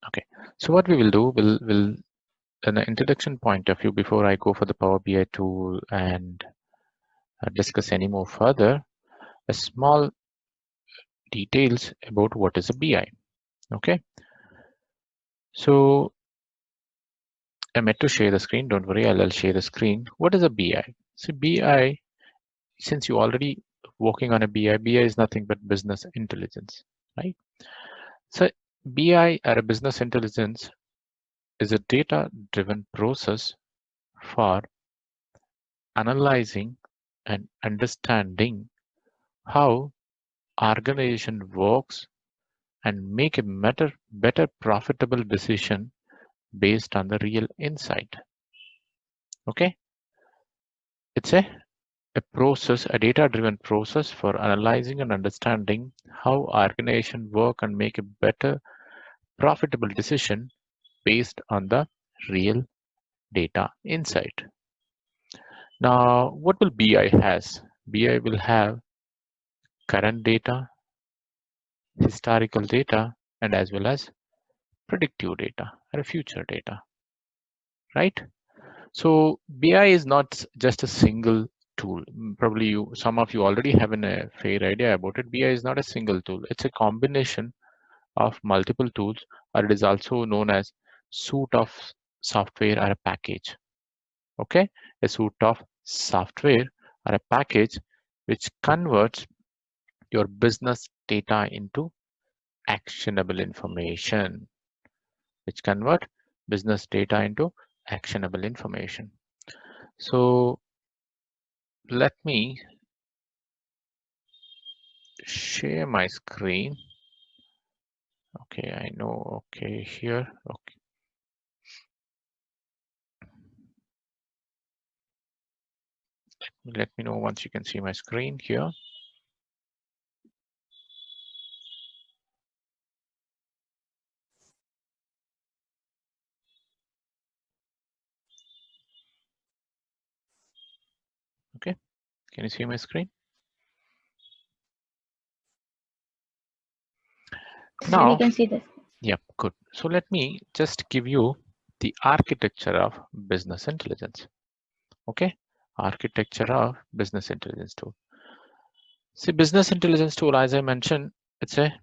Okay, so what we will do, will an introduction point of view before I go for the Power BI tool and discuss any more further, a small details about what is a BI. Okay, so I meant to share the screen. Don't worry, I'll share the screen. What is a BI? So BI, since you already working on a BI is nothing but business intelligence, right? So BI or a business intelligence is a data-driven process for analyzing and understanding how organization works and make a better profitable decision based on the real insight. Okay, it's a process, a data-driven process for analyzing and understanding how organization work and make a better profitable decision based on the real data insight. Now, what will BI has? BI will have current data, historical data, and as well as predictive data or future data, right? So BI is not just a single tool. Probably some of you already have a fair idea about it. BI is not a single tool. It's a combination of multiple tools, or it is also known as suite of software or a package. Okay, a suite of software or a package which converts your business data into actionable information, which convert business data into actionable information. So let me share my screen. Okay, I know. Okay, here. Okay. Let me know once you can see my screen here. Okay, can you see my screen? Sir, we Now, can see this. yeah, good. So let me just give you the architecture of business intelligence. Okay, architecture of business intelligence tool. See, business intelligence tool, as I mentioned, it's a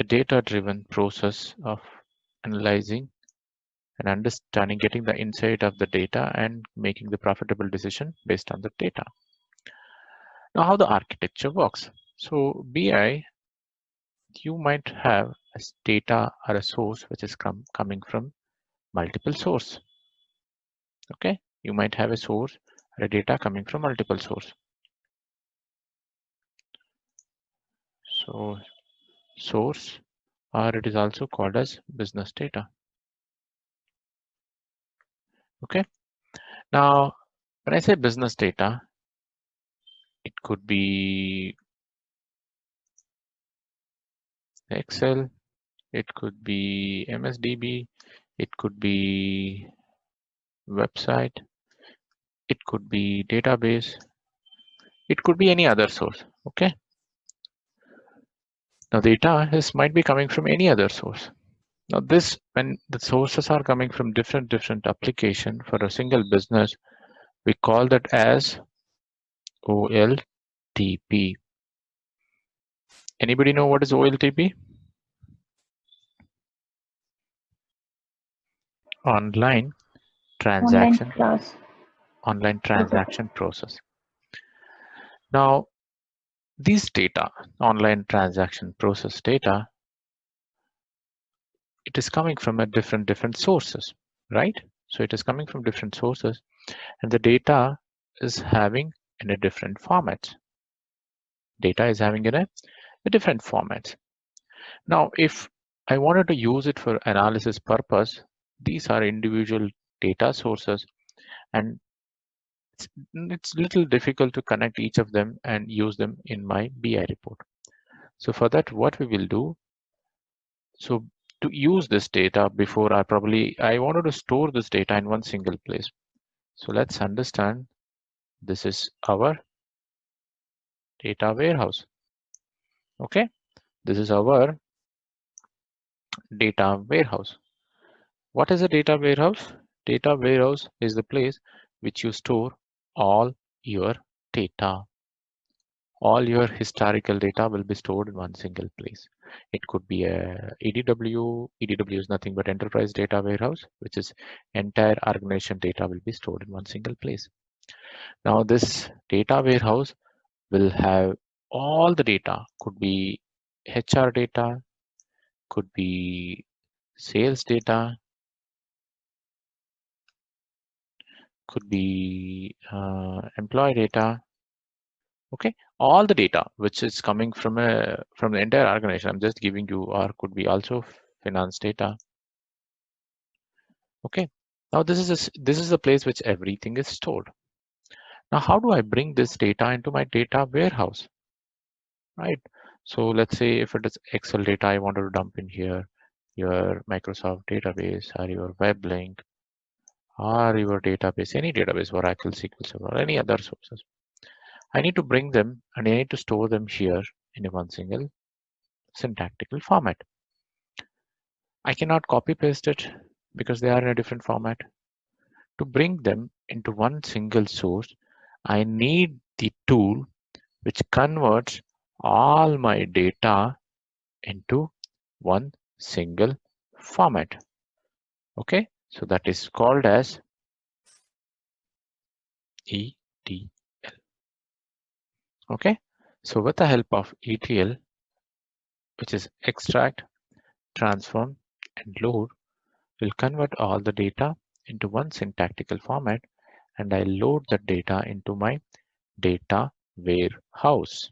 data-driven process of analyzing and understanding, getting the insight of the data and making the profitable decision based on the data. Now, how the architecture works. So BI, you might have a data or a source which is coming from multiple source. Okay, you might have a source or a data coming from multiple source. So source, or it is also called as business data. Okay, now when I say business data, it could be Excel, it could be MSDB, it could be website, it could be database, it could be any other source. Okay, now data might be coming from any other source. Now this, when the sources are coming from different application for a single business, we call that as OLTP. Anybody know what is OLTP? Online transaction process. Now these data, online transaction process data, it is coming from a different sources, right? So it is coming from different sources, and the data is having in a different format. Data is having in a different format. Now, if I wanted to use it for analysis purpose, these are individual data sources, and it's little difficult to connect each of them and use them in my BI report. So for that, what we will do, so to use this data before I wanted to store this data in one single place. So let's understand this is our data warehouse. Okay, this is our data warehouse. What is a data warehouse? Data warehouse is the place which you store all your data. All your historical data will be stored in one single place. It could be a EDW. EDW is nothing but enterprise data warehouse, which is entire organization data will be stored in one single place. Now this data warehouse will have all the data, could be HR data, could be sales data, could be employee data. Okay, all the data which is coming from the entire organization. I'm just giving you, or could be also finance data. Okay, now this is the place which everything is stored. Now, how do I bring this data into my data warehouse? Right. So let's say if it is Excel data I wanted to dump in here, your Microsoft database or your web link or your database, any database, Oracle, SQL Server, or any other sources. I need to bring them and I need to store them here in a one single syntactical format. I cannot copy paste it because they are in a different format. To bring them into one single source, I need the tool which converts all my data into one single format. Okay, so that is called as ETL. Okay, so with the help of ETL, which is extract, transform, and load, will convert all the data into one syntactical format, and I load the data into my data warehouse.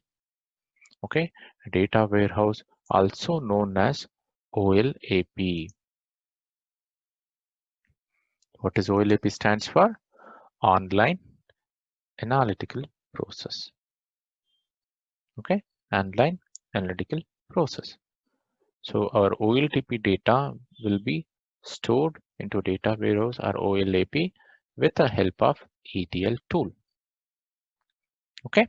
Okay, data warehouse, also known as OLAP. What is OLAP stands for? Online analytical process. Okay, online analytical process. So our OLTP data will be stored into data warehouse or OLAP with the help of ETL tool. Okay,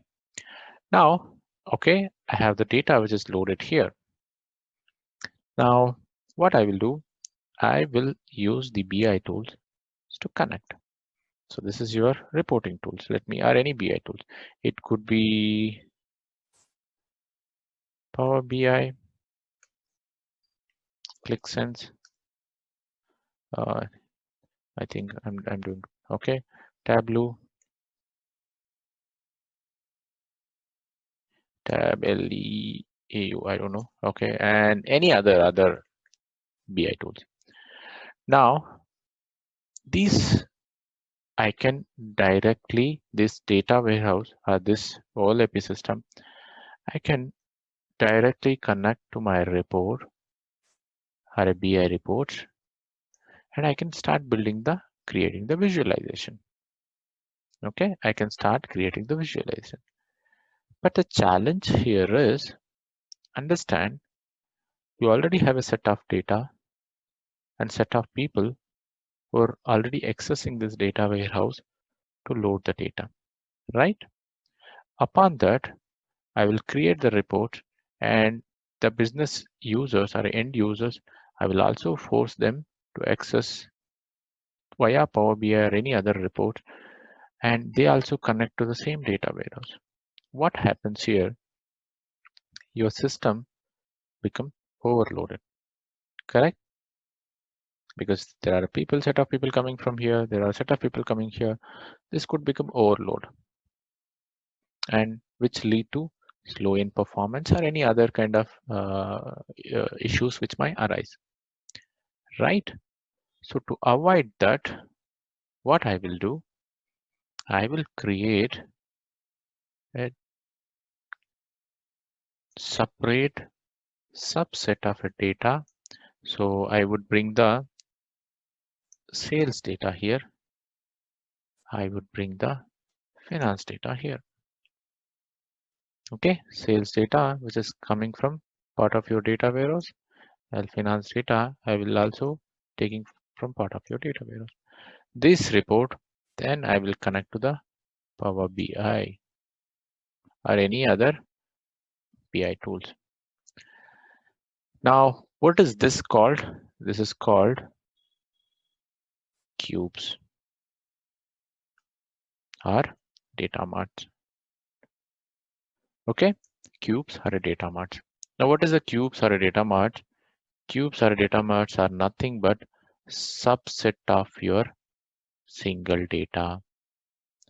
now, okay, I have the data which is loaded here. Now, what I will do, I will use the BI tools to connect. So this is your reporting tools. Let me, or any BI tools. It could be Power BI, ClickSense. I think I'm doing okay. Tableau, Tab LEAU, I don't know. Okay, and any other BI tools. Now these I can directly, this data warehouse or this OLAP system, I can directly connect to my report or a BI report, and I can start creating the visualization. Okay, I can start creating the visualization. But the challenge here is, understand, you already have a set of data and set of people who are already accessing this data warehouse to load the data, right? Upon that, I will create the report, and the business users or end users, I will also force them to access via Power BI or any other report, and they also connect to the same data warehouse. What happens here? Your system become overloaded, correct? Because there are a set of people coming from here, there are a set of people coming here. This could become overload, and which lead to slow in performance or any other kind of issues which might arise, right? So to avoid that, what I will do, I will create a separate subset of a data. So I would bring the sales data here. I would bring the finance data here. Okay, sales data, which is coming from part of your data warehouse, and finance data, I will also taking from part of your data warehouse. This report, then I will connect to the Power BI or any other BI tools. Now, What is this called? This is called cubes or data marts. Okay, cubes are a data mart. Now, what is a cubes or a data mart? Cubes or data marts are nothing but subset of your single data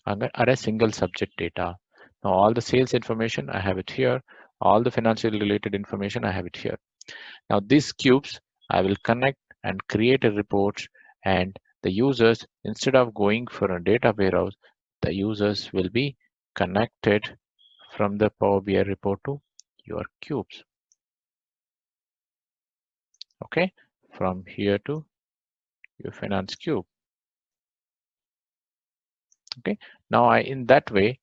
or a single subject data. Now, all the sales information, I have it here. All the financial related information, I have it here. Now, these cubes, I will connect and create a report, and the users, instead of going for a data warehouse, the users will be connected from the Power BI report to your cubes. Okay, from here to your finance cube. Okay, now in that way,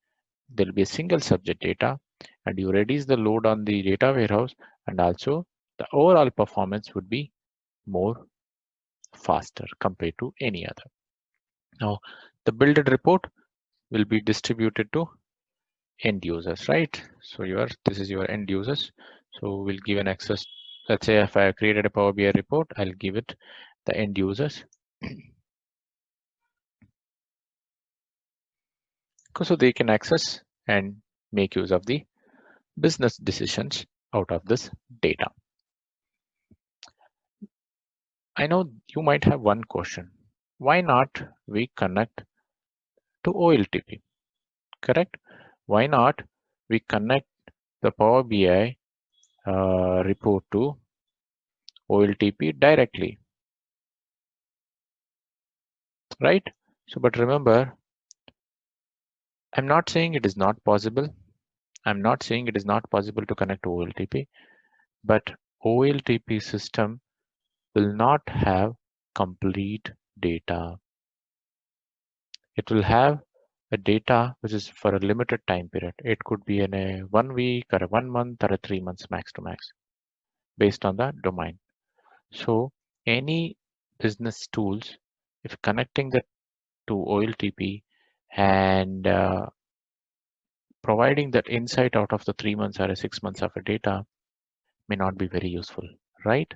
there will be a single subject data, and you reduce the load on the data warehouse, and also the overall performance would be more faster compared to any other. Now, the builded report will be distributed to end users, right? So this is your end users. So we'll give an access. Let's say if I created a Power BI report, I'll give it the end users. So they can access and make use of the business decisions out of this data. I know you might have one question. Why not we connect to OLTP? Correct? Why not we connect the Power BI report to OLTP directly? Right? So, but remember, I'm not saying it is not possible. I'm not saying it is not possible to connect to OLTP, but OLTP system will not have complete data. It will have a data which is for a limited time period. It could be in a 1 week or a 1 month or a 3 months max to max based on the domain. So any business tools, if connecting that to OLTP and providing that insight out of the 3 months or a 6 months of a data may not be very useful, right?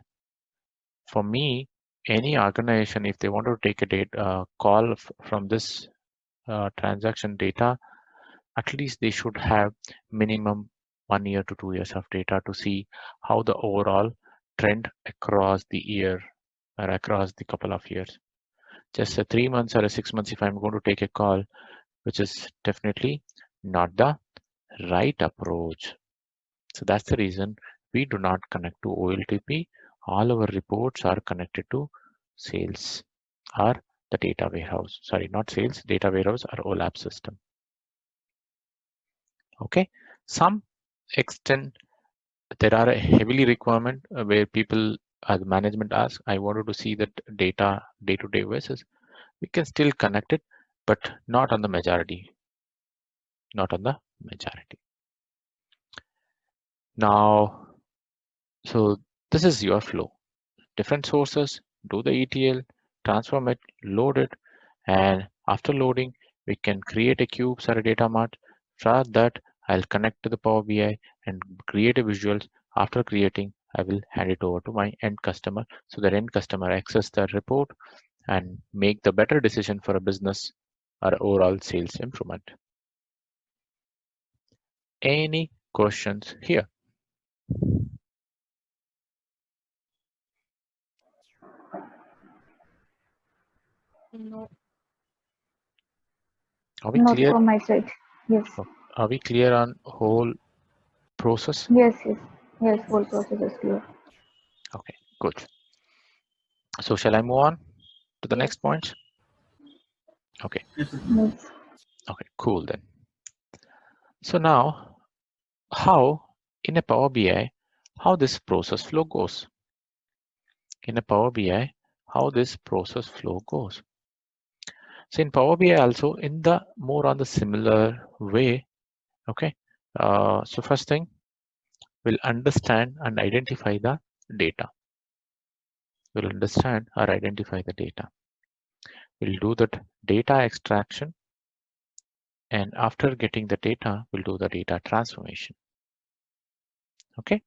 For me, any organization, if they want to take a data call from this transaction data, at least they should have minimum 1 year to 2 years of data to see how the overall trend across the year or across the couple of years. Just a 3 months or a 6 months, if I'm going to take a call, which is definitely not the right approach. So that's the reason we do not connect to OLTP. All our reports are connected to sales or the data warehouse. Sorry, not sales, data warehouse or OLAP system. Okay, some extent there are a heavily requirement where people as management ask, I wanted to see that data day-to-day basis. We can still connect it, but not on the majority. Not on the majority. Now, so this is your flow. Different sources, do the ETL, transform it, load it, and after loading, we can create a cubes or a data mart. For that, I'll connect to the Power BI and create a visuals. After creating, I will hand it over to my end customer so that end customer access the report and make the better decision for a business or overall sales improvement. Any questions here? No, Are we not clear? from my side. Yes. Are we clear on whole process? Yes, yes. Yes, whole process is clear. Okay, good. So shall I move on to the Yes. next point? Okay, Yes. okay, cool then. So now, how in a Power BI, how this process flow goes? In a Power BI, how this process flow goes? So in Power BI also in the more on the similar way, okay? So first thing, we'll understand and identify the data. We'll understand or identify the data. We'll do that data extraction, and after getting the data, we'll do the data transformation. Okay.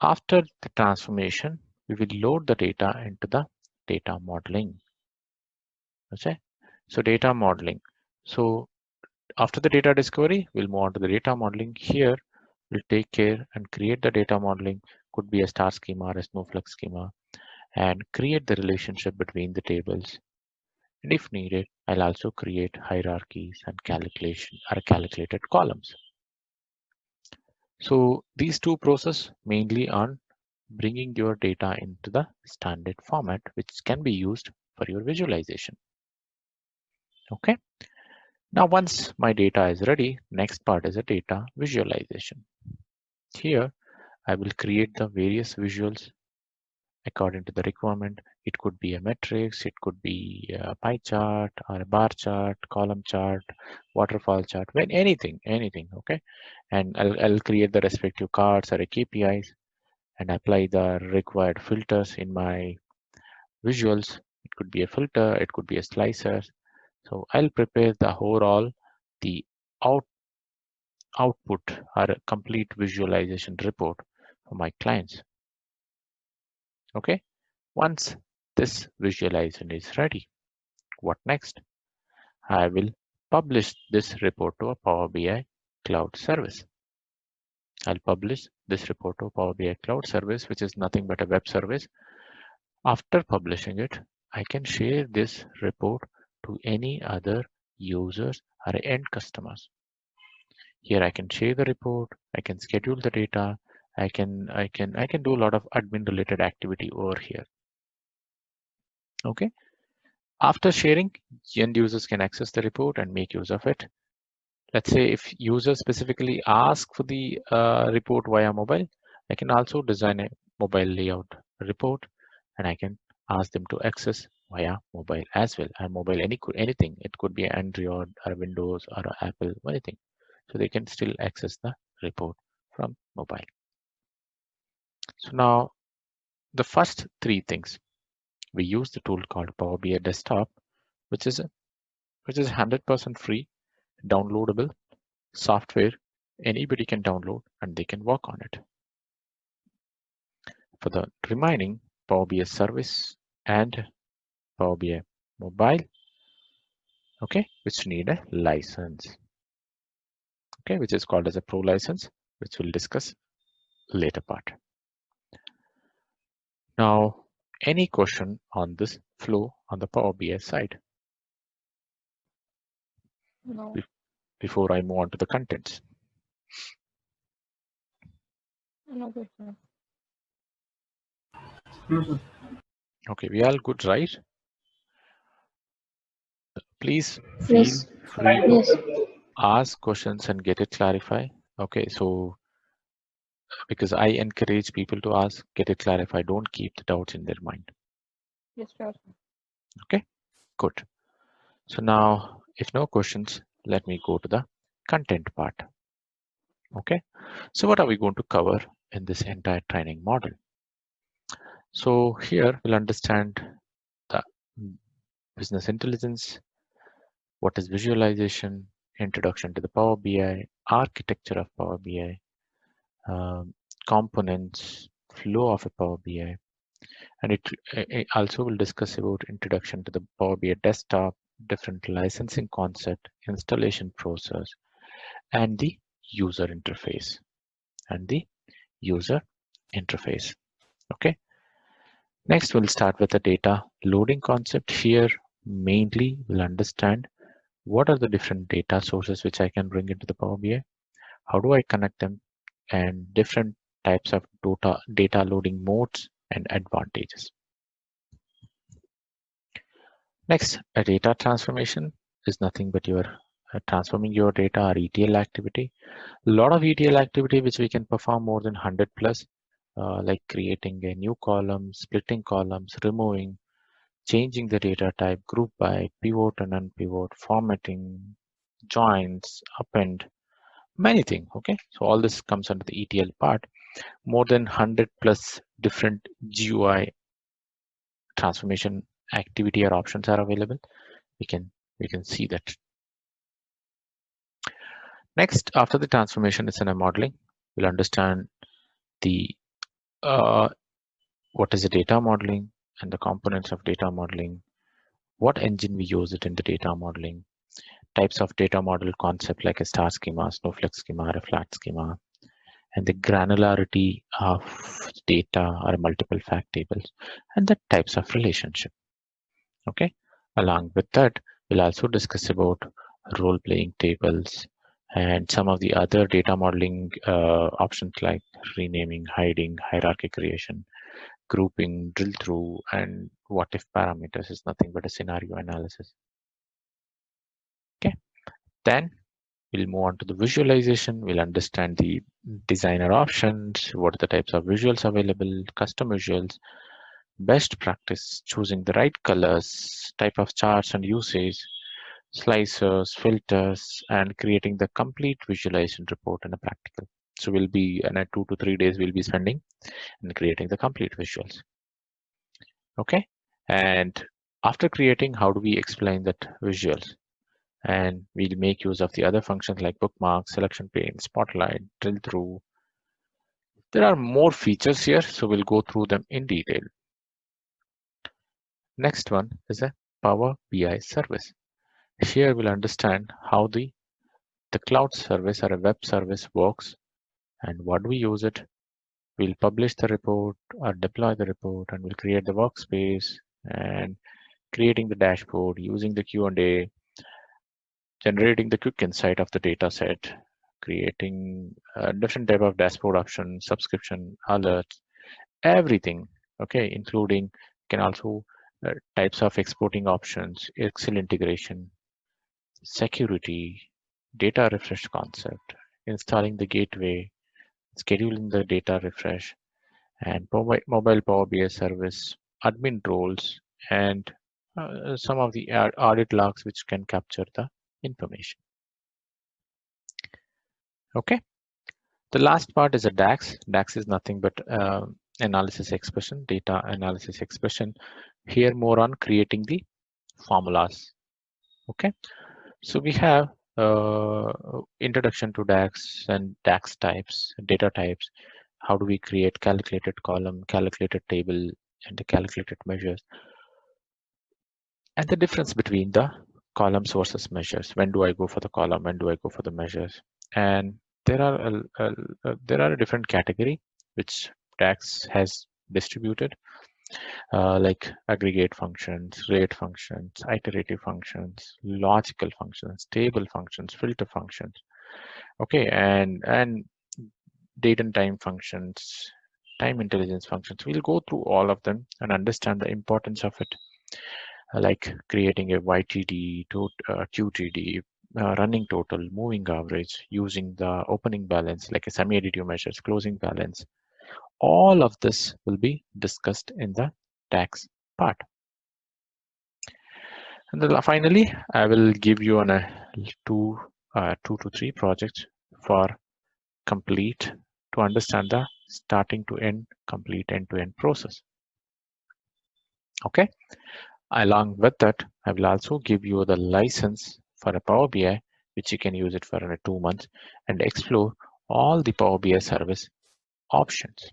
After the transformation, we will load the data into the data modeling. Okay, so data modeling. So after the data discovery, we'll move on to the data modeling. Here, we'll take care and create the data modeling. Could be a star schema or a snowflake schema, and create the relationship between the tables. And if needed, I'll also create hierarchies and calculation or calculated columns. So these two processes mainly on bringing your data into the standard format, which can be used for your visualization. Okay. Now, once my data is ready, next part is a data visualization. Here, I will create the various visuals according to the requirement. It could be a matrix, it could be a pie chart or a bar chart, column chart, waterfall chart, when anything, okay? And I'll create the respective cards or KPIs and apply the required filters in my visuals. It could be a filter, it could be a slicer. So I'll prepare the overall, the out, output or a complete visualization report for my clients. Okay. Once this visualization is ready, what next? I will publish this report to a Power BI cloud service. I'll publish this report to a Power BI cloud service, which is nothing but a web service. After publishing it, I can share this report to any other users or end customers. Here I can share the report, I can schedule the data, I can do a lot of admin related activity over here. Okay. After sharing, end users can access the report and make use of it. Let's say if users specifically ask for the report via mobile, I can also design a mobile layout report and I can ask them to access via mobile as well. And mobile anything, it could be Android or Windows or Apple, anything. So they can still access the report from mobile. So now the first three things, we use the tool called Power BI Desktop, which is 100% free, downloadable software. Anybody can download and they can work on it. For the remaining Power BI service and Power BI mobile, okay, which need a license, okay, which is called as a pro license, which we'll discuss later part. Now, any question on this flow on the Power BI side? No. Before I move on to the contents. No question. Okay, we all good, right? Please feel Yes. free to Yes. ask questions and get it clarified. Okay, so because I encourage people to ask, get it clarified, don't keep the doubts in their mind. Yes, sure. Okay, good. So now, if no questions, let me go to the content part. Okay, so what are we going to cover in this entire training model? So here we'll understand the business intelligence, what is visualization, introduction to the Power BI, architecture of Power BI, components, flow of a Power BI, and it also will discuss about introduction to the Power BI desktop, different licensing concept, installation process, and the user interface. And the user interface. Okay. Next, we'll start with the data loading concept. Here, mainly we'll understand what are the different data sources which I can bring into the Power BI. How do I connect them, and different types of data loading modes and advantages. Next, a data transformation is nothing but your transforming your data or ETL activity. A lot of ETL activity which we can perform more than 100 plus, like creating a new column, splitting columns, removing, changing the data type, group by, pivot and unpivot, formatting, joins, append, many things. Okay, so all this comes under the ETL part. More than 100 plus different GUI transformation activity or options are available. We can see that. Next, after the transformation, it's in a modeling. We'll understand the what is the data modeling and the components of data modeling, what engine we use it in the data modeling, types of data model concept like a star schema, snowflake schema, or a flat schema, and the granularity of data or multiple fact tables, and the types of relationship. Okay. Along with that, we'll also discuss about role-playing tables and some of the other data modeling options like renaming, hiding, hierarchy creation, grouping, drill through, and what if parameters is nothing but a scenario analysis. Okay. Then we'll move on to the visualization. We'll understand the designer options, what are the types of visuals available, custom visuals, best practice, choosing the right colors, type of charts and usage, slicers, filters, and creating the complete visualization report in a practical. So we'll be in a 2 to 3 days we'll be spending in creating the complete visuals. Okay. And after creating, how do we explain that visuals? And we'll make use of the other functions like bookmark, selection pane, spotlight, drill through. There are more features here, so we'll go through them in detail. Next one is a Power BI service. Here we'll understand how the cloud service or a web service works and what do we use it. We'll publish the report or deploy the report, and we'll create the workspace and creating the dashboard, using the Q&A, generating the quick insight of the data set, creating different type of dashboard options, subscription, alerts, everything. Okay, including can also types of exporting options, Excel integration, security, data refresh concept, installing the gateway, scheduling the data refresh, and mobile Power BI service, admin roles, and some of the audit logs which can capture the information. Okay. The last part is a DAX. DAX is nothing but analysis expression, data analysis expression. Here more on creating the formulas. Okay. So we have introduction to DAX and DAX types, data types. How do we create calculated column, calculated table, and the calculated measures, and the difference between the columns versus measures. When do I go for the column? When do I go for the measures? And there are a different category which DAX has distributed, like aggregate functions, rate functions, iterative functions, logical functions, table functions, filter functions. Okay, and date and time functions, time intelligence functions. We'll go through all of them and understand the importance of it, like creating a YTD, QTD, running total, moving average, using the opening balance, like a semi-additive measures, closing balance. All of this will be discussed in the tax part. And then finally, I will give you on a two to three projects for complete to understand the starting to end, complete end-to-end process. Okay. Along with that, I will also give you the license for a Power BI, which you can use it for 2 months and explore all the Power BI service options.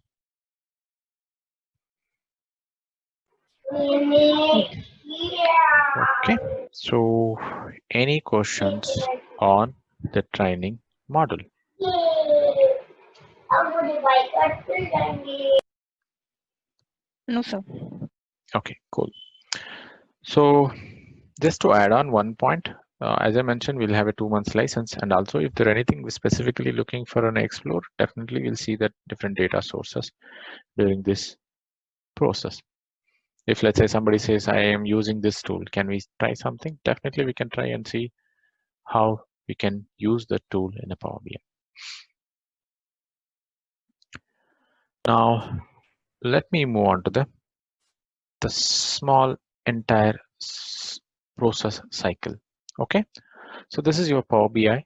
Okay, so any questions on the training model? No, sir. Okay, cool. So just to add on one point, as I mentioned, we'll have a 2 months license, and also if there anything we're specifically looking for an explore, definitely we'll see that different data sources during this process. If let's say somebody says, I am using this tool, can we try something? Definitely we can try and see how we can use the tool in a Power BI. Now, let me move on to the small entire process cycle. Okay, so this is your Power BI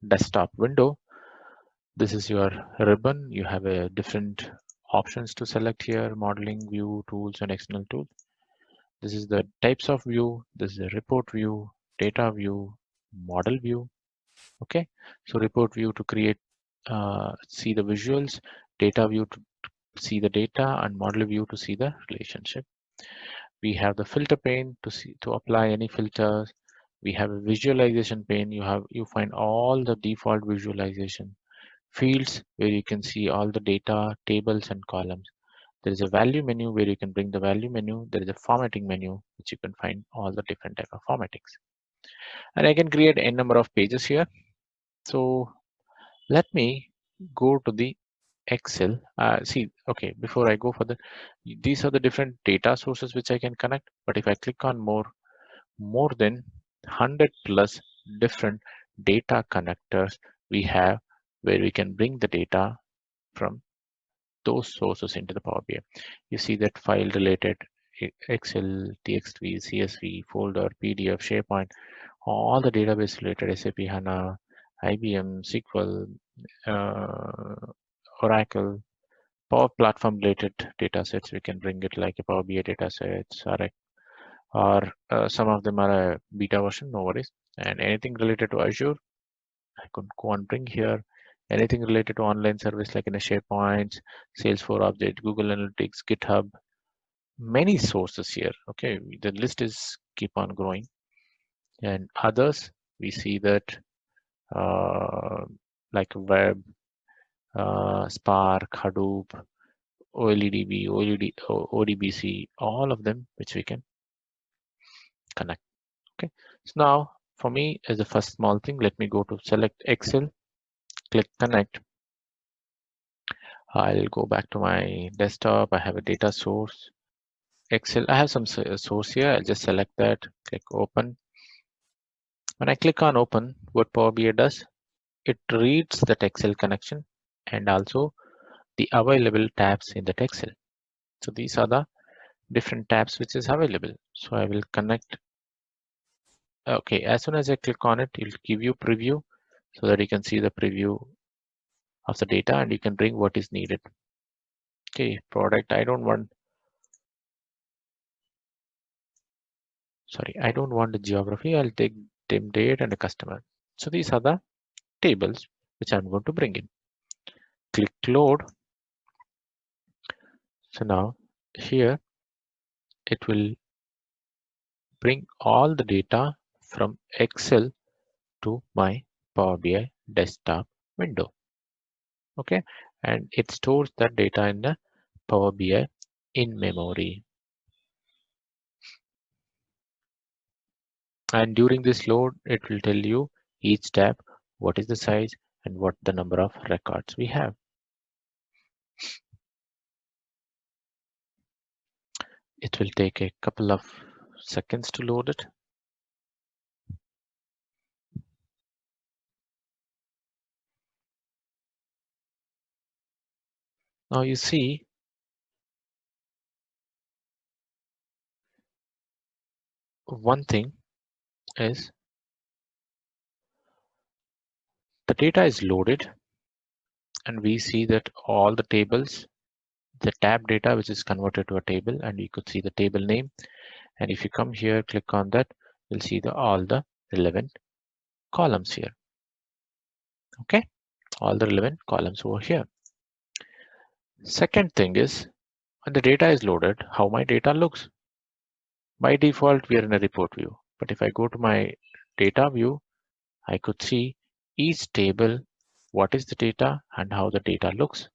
desktop window. This is your ribbon. You have a different options to select here: modeling, view, tools, and external tools. This is the types of view. This is a report view, data view, model view. Okay, so report view to create, see the visuals, data view to see the data and model view to see the relationship. We have the filter pane to apply any filters. We have a visualization pane. You find all the default visualization fields where you can see all the data, tables and columns. There is a value menu where you can bring the value menu. There is a formatting menu which you can find all the different type of formattings. And I can create a number of pages here. So let me go to the Excel. Okay, before I go for that, these are the different data sources which I can connect. But if I click on more than 100 plus different data connectors we have where we can bring the data from those sources into the Power BI. You see that file related Excel, TXT, CSV, folder, PDF, SharePoint, all the database related SAP HANA, IBM, SQL, Oracle, Power Platform related data sets. We can bring it like a Power BI data sets or some of them are a beta version, no worries. And anything related to Azure, I could go and bring here. Anything related to online service like in a SharePoint, Salesforce Object, Google Analytics, GitHub, many sources here. Okay, the list is keep on growing. And others, we see that uh, like web, Spark, Hadoop, OLEDB, ODBC, all of them which we can connect. Okay, so now for me as the first small thing, let me go to select Excel, click connect. I'll go back to my desktop. I have a data source, Excel. I have some source here. I'll just select that, click open. When I click on open, what Power BI does, it reads that Excel connection and also the available tabs in that Excel. So these are the different tabs which is available. So I will connect. Okay, as soon as I click on it, it'll give you preview so that you can see the preview of the data and you can bring what is needed. Okay, product, I don't want the geography. I'll take date and a customer. So these are the tables which I'm going to bring in. Click load. So now here it will bring all the data from Excel to my Power BI desktop window. Okay, and it stores that data in the Power BI in memory. And during this load, it will tell you each tab what is the size and what the number of records we have. It will take a couple of seconds to load it. Now you see one thing is the data is loaded and we see that all the tables, the tab data which is converted to a table, and you could see the table name. And if you come here, click on that, you'll see all the relevant columns here. Okay, all the relevant columns over here. Second thing is when the data is loaded, how my data looks. By default, we are in a report view. But if I go to my data view, I could see each table, what is the data and how the data looks.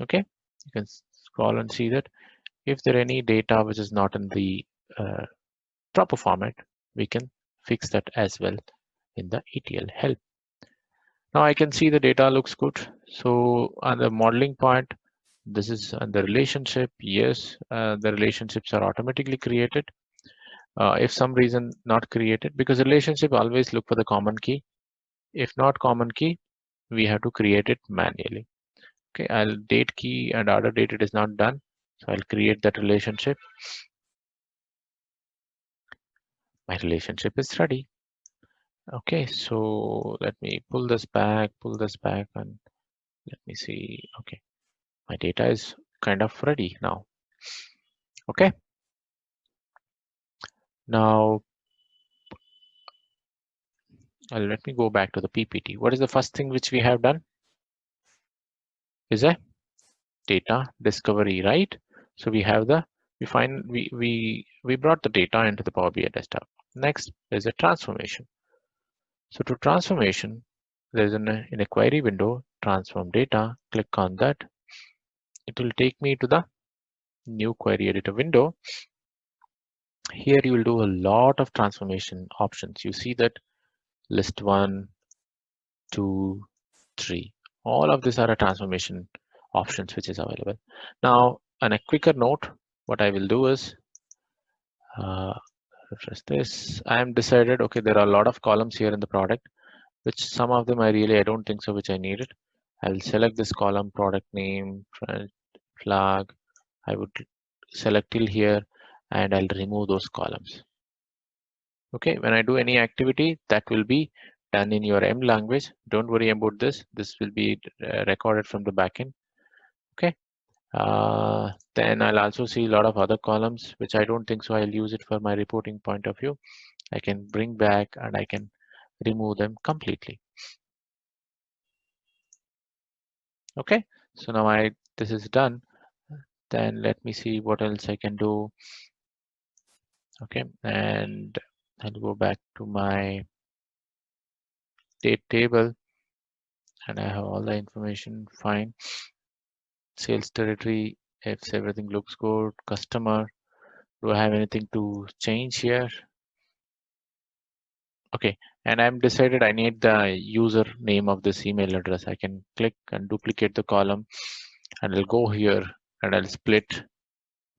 Okay, you can scroll and see that if there any data which is not in the proper format, we can fix that as well in the ETL help. Now I can see the data looks good. So on the modeling point, this is the relationship. Yes, the relationships are automatically created. If some reason not created, because relationship always look for the common key. If not common key, we have to create it manually. Okay, I'll date key and order date it is not done. So I'll create that relationship. My relationship is ready. Okay, so let me pull this back, and let me see. Okay, my data is kind of ready now. Okay, now let me go back to the PPT. What is the first thing which we have done? Is that data discovery, right? So we have the we brought the data into the Power BI desktop. Next is a transformation. So to transformation, there's in a query window, transform data. Click on that. It will take me to the new query editor window. Here you will do a lot of transformation options. You see that list 1, 2, 3. All of these are a transformation options which is available. Now, on a quicker note, what I will do is refresh this. I am decided, okay, there are a lot of columns here in the product, which some of them I don't think so, which I needed. I'll select this column, product name, flag. I would select till here and I'll remove those columns. Okay, when I do any activity, that will be done in your M language. Don't worry about this. This will be recorded from the backend. Okay. Then I'll also see a lot of other columns, which I don't think so. I'll use it for my reporting point of view. I can bring back and I can remove them completely. Okay. So now this is done. Then let me see what else I can do. Okay, and I'll go back to my date table and I have all the information fine. Sales territory, if everything looks good. Customer, do I have anything to change here? Okay, and I'm decided I need the user name of this email address. I can click and duplicate the column and I'll go here and I'll split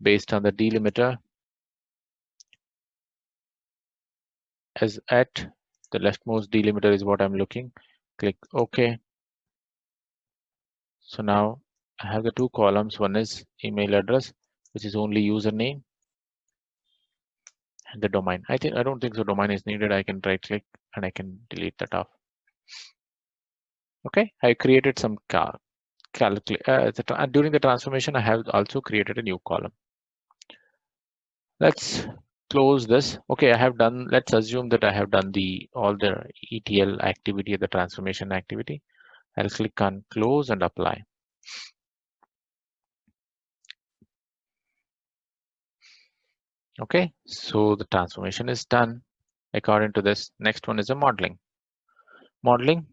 based on the delimiter as at the leftmost delimiter is what I'm looking. Click OK. So now I have the two columns. One is email address, which is only username, and the domain. I don't think so. Domain is needed. I can right click and I can delete that off. Okay, I created some during the transformation. I have also created a new column. Let's close this. Okay, I have done. Let's assume that I have done all the ETL activity, the transformation activity. I'll click on close and apply. Okay, so the transformation is done according to this. Next one is a modeling. Modeling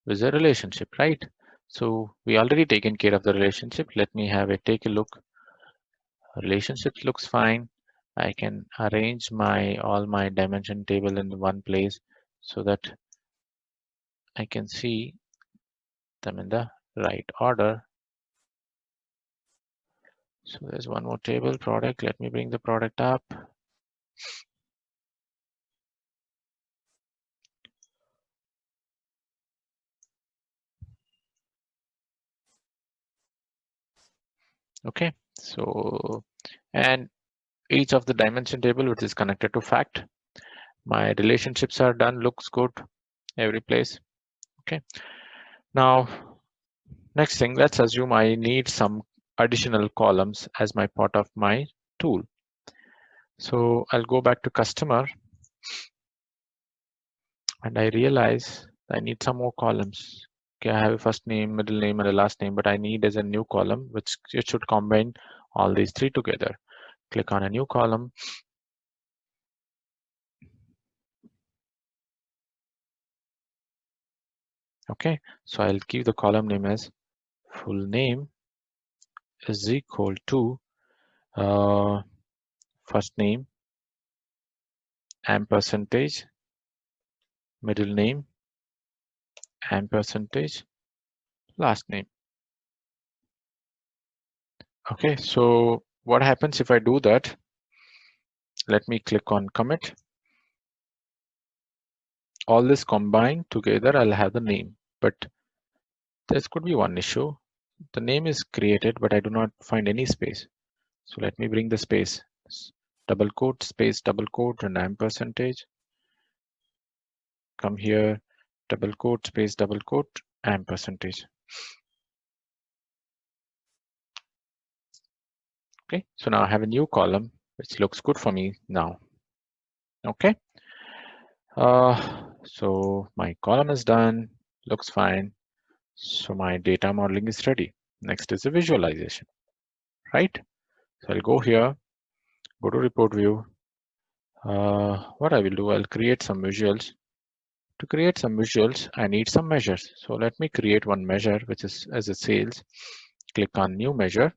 is a relationship, right? So we already taken care of the relationship. Let me take a look. Relationships looks fine. I can arrange all my dimension table in one place so that I can see them in the right order. So there's one more table, product. Let me bring the product up. Okay, so and each of the dimension table which is connected to fact. My relationships are done, looks good every place. Okay, now next thing, let's assume I need some additional columns as my part of my tool. So I'll go back to customer and I realize I need some more columns. Okay, I have a first name, middle name, and a last name, but I need as a new column, which it should combine all these three together. Click on a new column. Okay, so I'll give the column name as full name is equal to first name and percentage, middle name and percentage, last name. Okay, so what happens if I do that? Let me click on commit. All this combined together, I'll have the name, but there could be one issue. The name is created, but I do not find any space. So let me bring the space. Double quote, space, double quote, and I'm percentage. Come here, double quote, space, double quote, I'm percentage. Okay, so now I have a new column, which looks good for me now. Okay, so my column is done, looks fine. So my data modeling is ready. Next is the visualization, right? So I'll go here, go to report view. What I will do, I'll create some visuals. To create some visuals, I need some measures. So let me create one measure, which is as a sales. Click on new measure.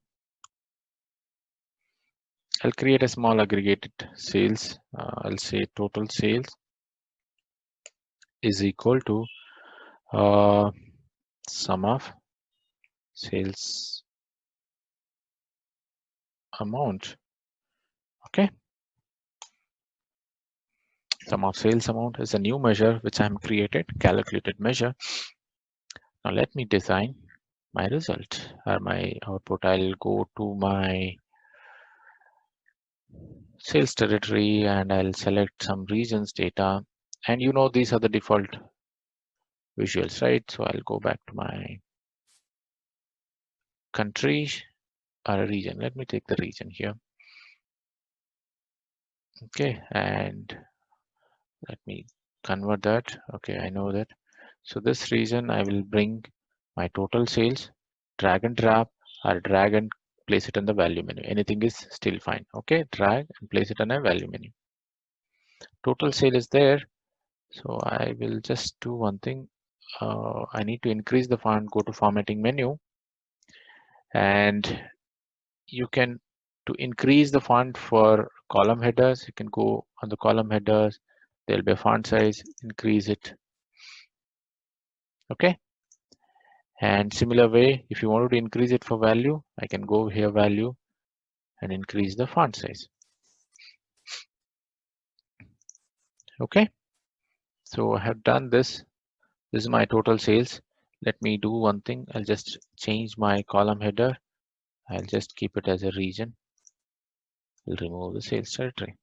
I'll create a small aggregated sales. I'll say total sales is equal to uh, sum of sales amount. Okay. Sum of sales amount is a new measure which I have created, calculated measure. Now let me design my result or my output. I'll go to my sales territory and I'll select some regions data. And you know, these are the default visuals, right? So I'll go back to my country or a region. Let me take the region here. Okay, and let me convert that. Okay, I know that. So this region, I will bring my total sales, drag and drop, or drag and place it in the value menu. Anything is still fine. Okay, drag and place it in a value menu. Total sale is there. So I will just do one thing. I need to increase the font, go to formatting menu, and you can, to increase the font for column headers, you can go on the column headers, there'll be a font size, increase it. Okay. And similar way, if you wanted to increase it for value, I can go here value and increase the font size. Okay. So I have done this. This is my total sales. Let me do one thing. I'll just change my column header. I'll just keep it as a region. We'll remove the sales territory.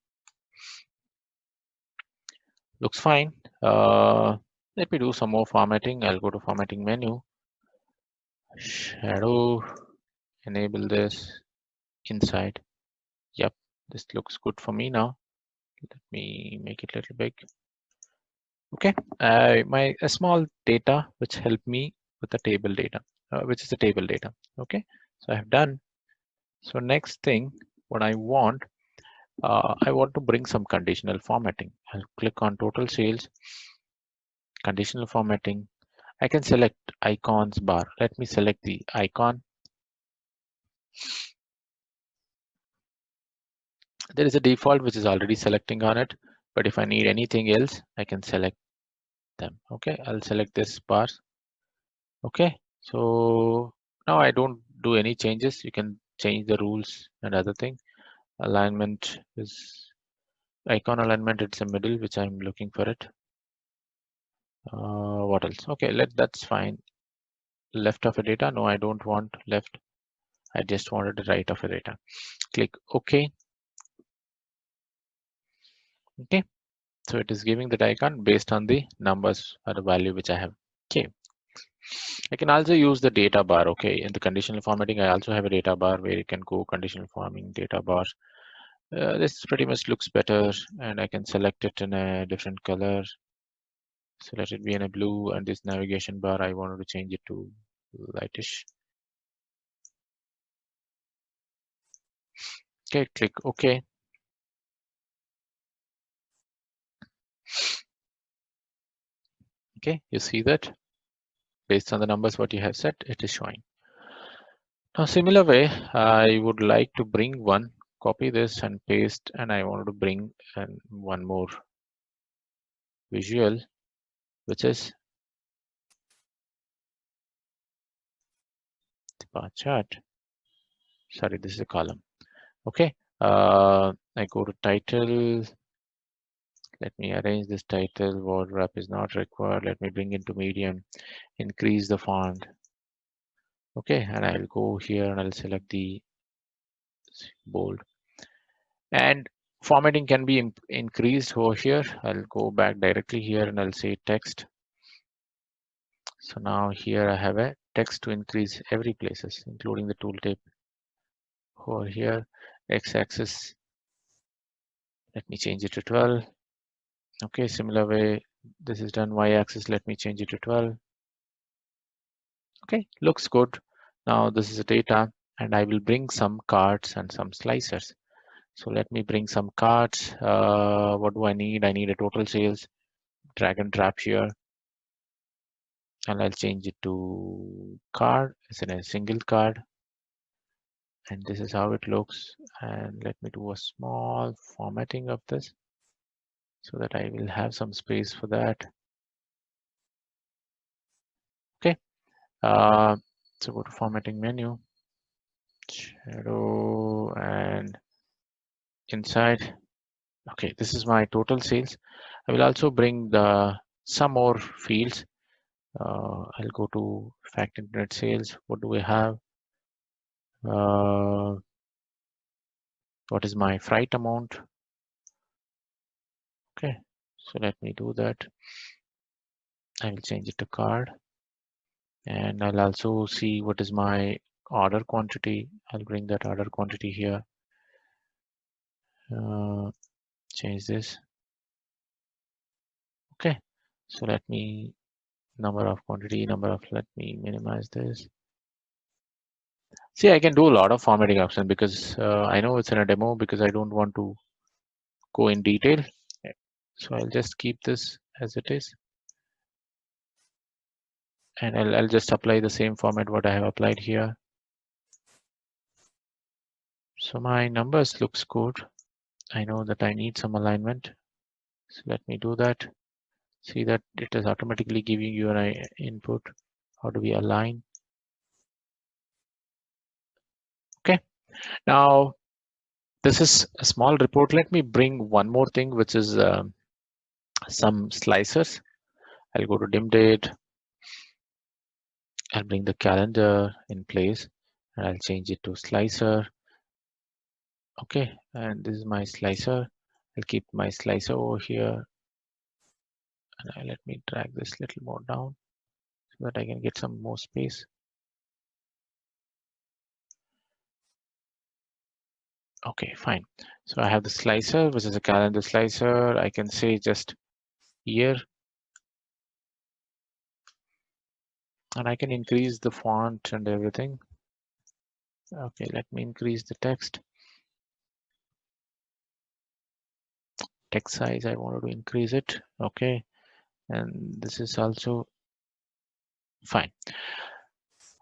Looks fine. Let me do some more formatting. I'll go to formatting menu, shadow, enable this inside. Yep, this looks good for me now. Let me make it a little big. Okay, my a small data which help me with the table data, which is the table data. Okay, so I have done. So next thing, what I want to bring some conditional formatting. I'll click on total sales, conditional formatting. I can select icons bar. Let me select the icon. There is a default which is already selecting on it, but if I need anything else, I can select them. Okay, I'll select this bar. Okay, so now I don't do any changes. You can change the rules and other thing. Alignment is icon alignment. It's a middle, which I'm looking for it. What else? Okay, that's fine. Left of a data. No, I don't want left. I just wanted the right of a data. Click OK. Okay, so it is giving that icon based on the numbers or the value which I have. Okay, I can also use the data bar. Okay, in the conditional formatting, I also have a data bar where you can go conditional formatting data bar. This pretty much looks better, and I can select it in a different color. So let it be in a blue, and this navigation bar, I wanted to change it to lightish. Okay, click OK. Okay, you see that based on the numbers what you have set, it is showing. Now, similar way, I would like to bring one, copy this and paste, and I wanted to bring one more visual, which is the bar chart. Sorry, this is a column. Okay, I go to title. Let me arrange this title. Word wrap is not required. Let me bring into medium, increase the font. Okay, and I'll go here and I'll select the bold. And formatting can be increased over here. I'll go back directly here and I'll say text. So now here I have a text to increase every places, including the tooltip. Over here, x-axis, let me change it to 12. Okay, similar way, this is done. Y-axis, let me change it to 12. Okay, looks good. Now this is a data, and I will bring some cards and some slicers. So let me bring some cards. What do I need? I need a total sales. Drag and drop here, and I'll change it to card as in a single card. And this is how it looks. And let me do a small formatting of this so that I will have some space for that. Okay. So go to formatting menu, shadow, and inside. Okay, this is my total sales. I will also bring the some more fields. I'll go to fact internet sales. What do we have? Uh, what is my freight amount? Okay, so let me do that. I will change it to card, and I'll also see what is my order quantity. I'll bring that order quantity here. Change this. Okay, so let me number of quantity, number of, let me minimize this. See, I can do a lot of formatting options because I know it's in a demo because I don't want to go in detail. So I'll just keep this as it is. And I'll just apply the same format what I have applied here. So my numbers looks good. I know that I need some alignment. So let me do that. See that it is automatically giving you an input. How do we align? Okay. Now this is a small report. Let me bring one more thing, which is some slicers. I'll go to dim date. I'll bring the calendar in place and I'll change it to slicer. Okay, and this is my slicer. I'll keep my slicer over here. And let me drag this little more down so that I can get some more space. Okay, fine. So I have the slicer, which is a calendar slicer. I can say just year. And I can increase the font and everything. Okay, let me increase the text. Text size, I wanted to increase it. Okay, and this is also fine.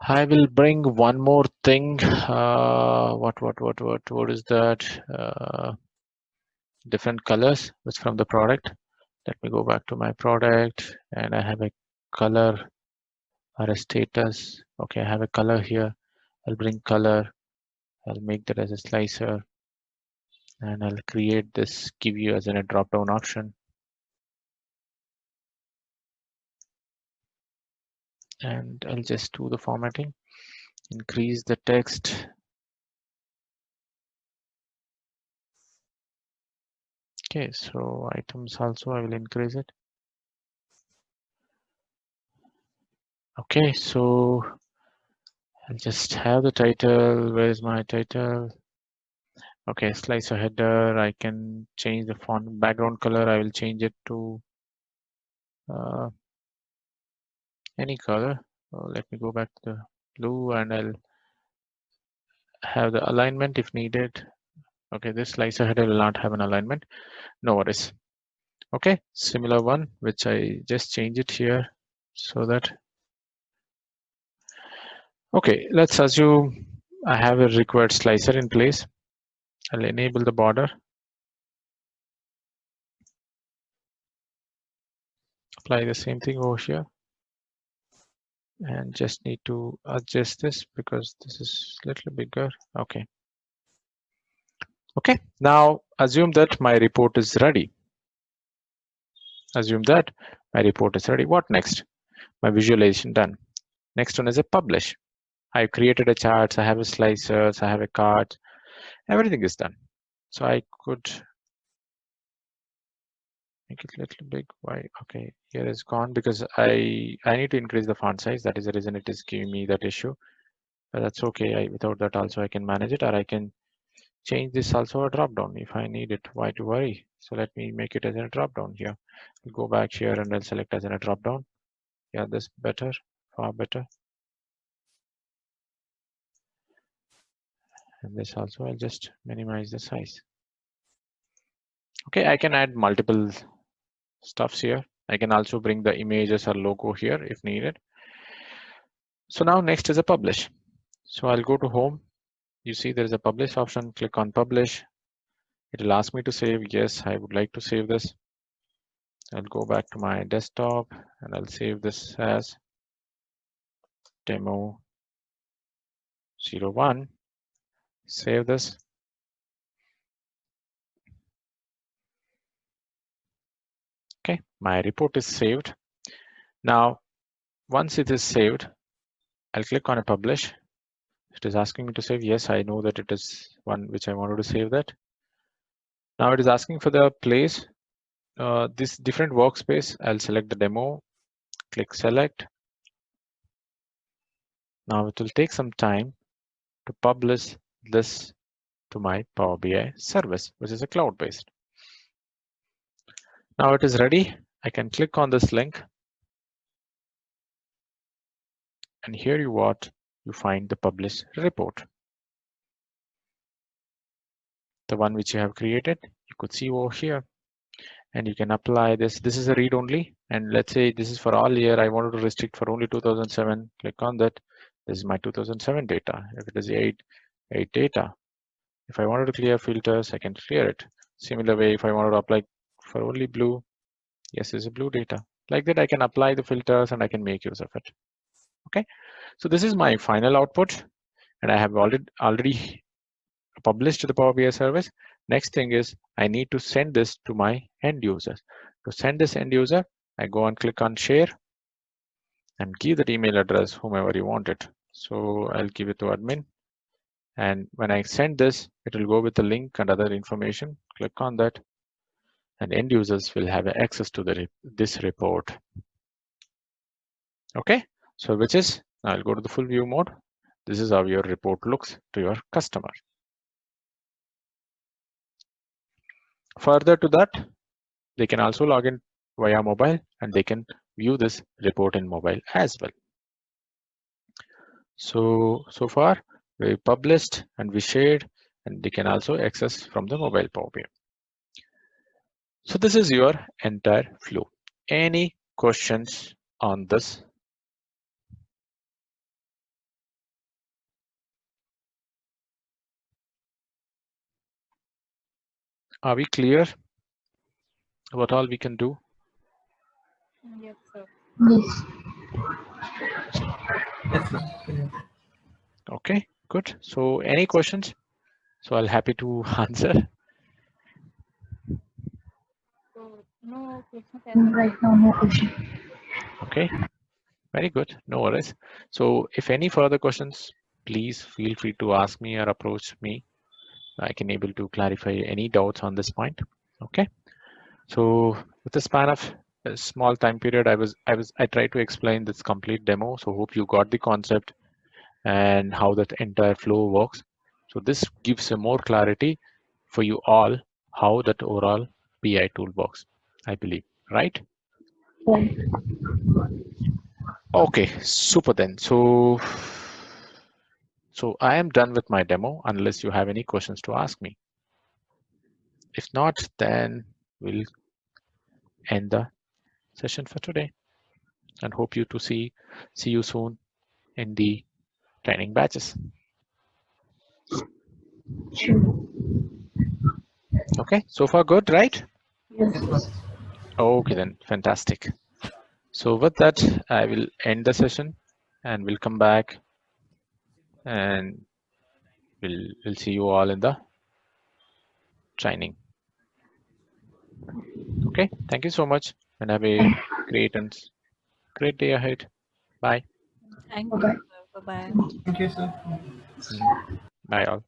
I will bring one more thing. What is that? Different colors, which from the product. Let me go back to my product, and I have a color or a status. Okay, I have a color here. I'll bring color. I'll make that as a slicer, and I'll create this, give you as in a drop-down option. And I'll just do the formatting, increase the text. Okay, so items also I will increase it. Okay, so I'll just have the title. Where's my title? Okay, slicer header. I can change the font background color. I will change it to any color. Let me go back to the blue and I'll have the alignment if needed. Okay, this slicer header will not have an alignment. No worries. Okay, similar one, which I just change it here so that. Okay, let's assume I have a required slicer in place. I'll enable the border. Apply the same thing over here. And just need to adjust this because this is a little bigger. Okay. Okay, now assume that my report is ready. Assume that my report is ready. What next? My visualization done. Next one is a publish. I've created a chart, I have a slicers, I have a card, everything is done. So I could make it a little big. Why? Okay, here is gone because I need to increase the font size. That is the reason it is giving me that issue. But that's okay. Without that also I can manage it, or I can change this also a drop down if I need it. Why to worry? So let me make it as a drop down here. I'll go back here and I'll select as a drop down. Yeah, this better, far better. And this also, I'll just minimize the size. Okay, I can add multiple stuffs here. I can also bring the images or logo here if needed. So now next is a publish. So I'll go to home. You see there is a publish option. Click on publish. It will ask me to save. Yes, I would like to save this. I'll go back to my desktop and I'll save this as demo 01. Save this. Okay, my report is saved. Now, once it is saved, I'll click on a publish. It is asking me to save. Yes, I know that it is one which I wanted to save that. Now it is asking for the place. This different workspace. I'll select the demo, click select. Now it will take some time to publish this to my Power BI service, which is a cloud-based. Now it is ready. I can click on this link. And here you find the published report. The one which you have created, you could see over here. And you can apply this. This is a read only. And let's say this is for all year. I wanted to restrict for only 2007. Click on that. This is my 2007 data. If it is 8 data. If I wanted to clear filters, I can clear it. Similar way, if I wanted to apply for only blue, yes, this is blue data. Like that, I can apply the filters and I can make use of it. Okay, so this is my final output, and I have already published to the Power BI service. Next thing is I need to send this to my end users. To send this end user, I go and click on share and give that email address whomever you want it. So I'll give it to admin. And when I send this, it will go with the link and other information. Click on that, and end users will have access to this report. Okay, so which is, I'll go to the full view mode. This is how your report looks to your customer. Further to that, they can also log in via mobile and they can view this report in mobile as well. So far we published and we shared, and they can also access from the mobile Power BI. So this is your entire flow. Any questions on this? Are we clear what all we can do? Yes, sir. Yes. Okay, good. So any questions? So I'll happy to answer. So no questions as of Right yet. now, no question. Okay, very good. No worries. So if any further questions, please feel free to ask me or approach me. I can able to clarify any doubts on this point. Okay. So with the span of a small time period, I tried to explain this complete demo. So hope you got the concept and how that entire flow works. So this gives a more clarity for you all how that overall BI tool works, I believe, right? Right. Okay, super then. So I am done with my demo unless you have any questions to ask me. If not, then we'll end the session for today and hope you to see you soon in the training batches. Sure. Okay, so far good, right? Yes. Okay then, fantastic. So with that, I will end the session and we'll come back and we'll see you all in the training. Okay, thank you so much and have a great day ahead. Bye. Thank you, Bye-bye. sir. Bye-bye. Thank you, sir. Bye all.